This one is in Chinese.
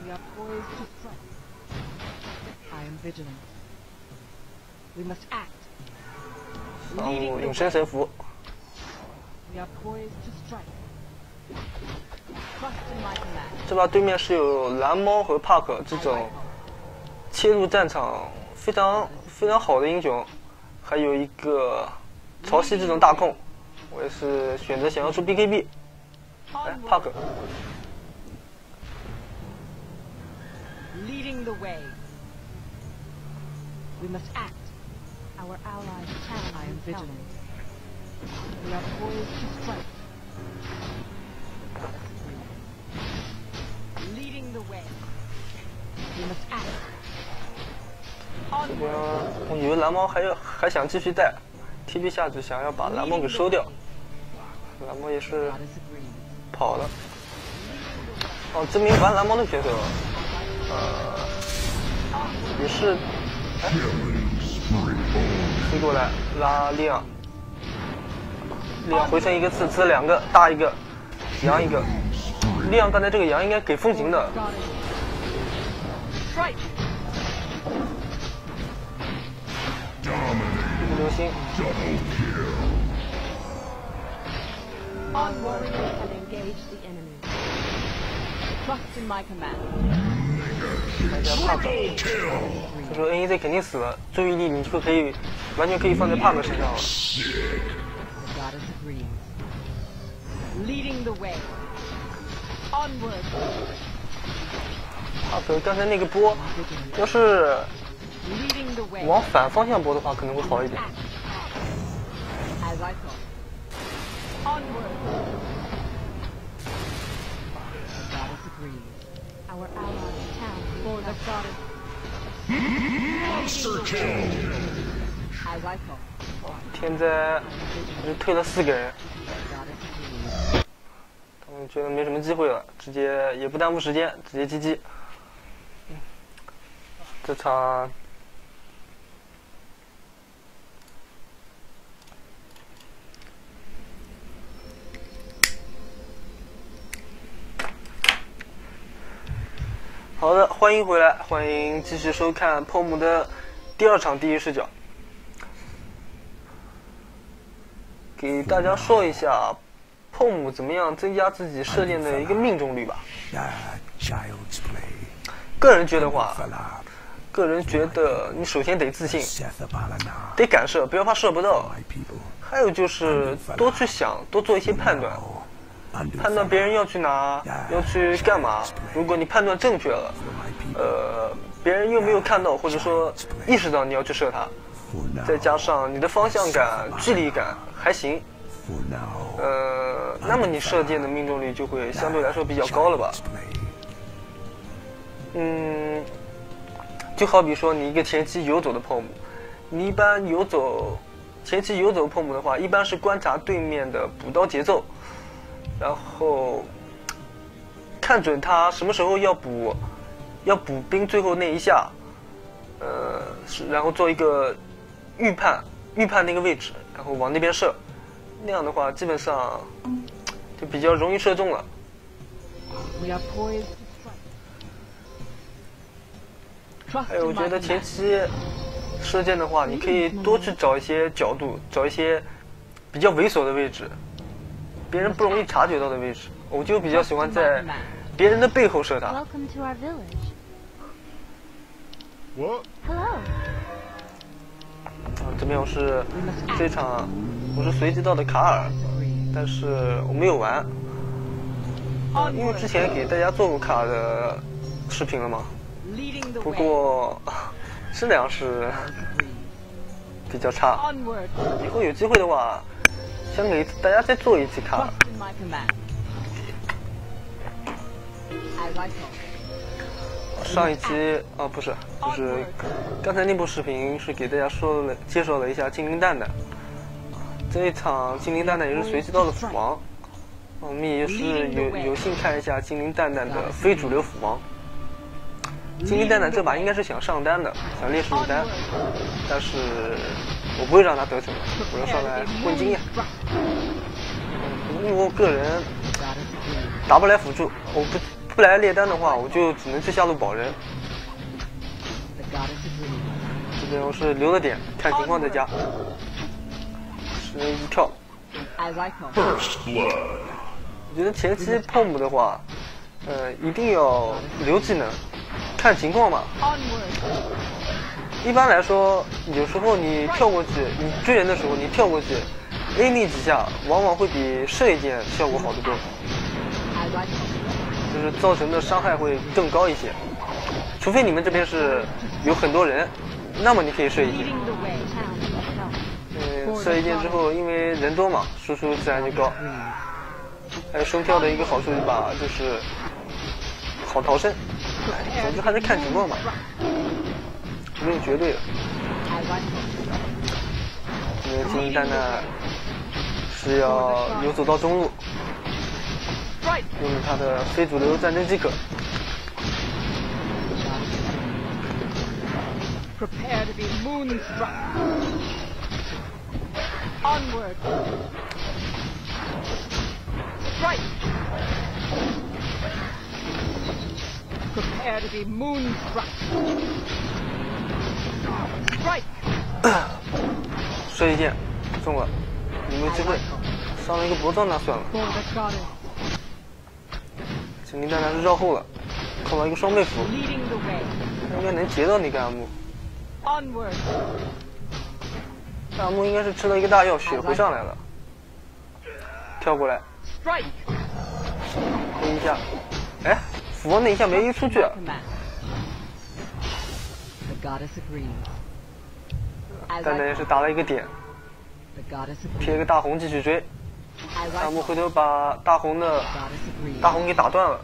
We are poised to strike. I am vigilant. We must act. 上路永生神符， We are poised to strike. Trust in my command. 这把对面是有蓝猫和帕克这种切入战场非常好的英雄，还有一个潮汐这种大控，我也是选择想要出 BKB。哎，帕克， Leading the way. We must act. Our allies challenge. I am vigilant. We are poised to strike. Leading the way. We must act. 这边我以为蓝猫还想继续带 ，TP 下去想要把蓝猫给收掉，蓝猫也是 Goddess agrees. 跑了。哦，这名玩蓝猫的选手，也是，哎，飞过来拉利昂，利昂回身一个刺，刺两个，大一个，扬一个。利昂刚才这个扬应该给风行的， Goddess. Strike. 一个流星。 Our warriors have engaged the enemy. Trust in my command. 大家帕克，他说 NEZ 肯定死了，注意力你就可以完全可以放在帕克身上了。 The goddess agrees. Leading the way. Onward. 帕克刚才那个波，要是 Leading the way. 往反方向拨的话，可能会好一点。 As I thought. Onward. The goddess agrees. Our allies challenge for the goddess. Monster kill! As I thought. 天灾就退了4个人， The goddess agrees. 他们觉得没什么机会了，直接也不耽误时间，直接GG。这场好的，欢迎回来，欢迎继续收看 POM 的第2场第一视角。给大家说一下 POM 怎么样增加自己射箭的一个命中率吧。个人觉得你首先得自信，得敢射，不要怕射不到。还有就是多去想，多做一些判断。判断别人要去哪，要去干嘛。如果你判断正确了，别人又没有看到，或者说意识到你要去射他，再加上你的方向感、距离感还行，那么你射箭的命中率就会相对来说比较高了吧。就好比说你一个前期游走的 POM， 你一般前期游走 POM 的话，一般是观察对面的补刀节奏。然后看准他什么时候要补兵最后那一下，然后做一个预判那个位置，然后往那边射，那样的话基本上就比较容易射中了。We are poised to strike. 还有我觉得前期射箭的话，你可以多去找一些角度，找一些比较猥琐的位置。别人不容易察觉到的位置，我就比较喜欢在别人的背后射他。 Welcome to our village. What? Hello. 这边这场我是随机到的卡尔，但是我没有玩，因为之前给大家做过卡尔的视频了嘛。不过质量是比较差，以后有机会的话。想给大家再做一期卡。上一期不是，就是刚才那部视频是给大家介绍了一下精灵蛋蛋。这一场精灵蛋蛋也是随机到了辅王，我们也是有幸看一下精灵蛋蛋的非主流辅王。精灵蛋蛋这把应该是想上单的，想练15单，但是我不会让他得逞的，我要上来混经验。因为我个人打不来辅助，我不不来猎丹的话，我就只能去下路保人。 The goddess agrees. 这边我是留了点，看情况再加。10人一跳。 As I come. 我觉得前期泡姆的话，一定要留技能，看情况嘛。 Onward. 一般来说，有时候你跳过去，你追人的时候你跳过去，A 逆几下，往往会比射一箭效果好得多， As I come. 就是造成的伤害会更高一些。除非你们这边是有很多人，那么你可以射一箭。 Leading the way. Help. 射一箭之后，因为人多嘛，输出自然就高。还有双跳的一个好处就是好逃生。哎，总之还是看情况吧，没有绝对的。 As I come. 因为精灵蛋蛋是要游走到中路， Right. 用他的非主流战争即可。 Prepare to be moonstruck. Onward. Strike. Prepare to be moonstruck. Strike. 射一箭，中了，有没有机会？伤了一个脖子，那算了。 For the goddess. 精灵蛋蛋是绕后了，靠到一个双倍斧， Leading the way. 应该能截到那个阿木。 Onward. 阿木应该是吃了一个大药，血回上来了，跳过来 Strike. A 一下，哎，斧王那一下没移出去， Command. The goddess agrees. As 蛋蛋 I 也是打了一个点， the goddess 贴 agrees. 个大红继续追。 As 阿 I 木回头把大红的 goddess agrees. 大红给打断了，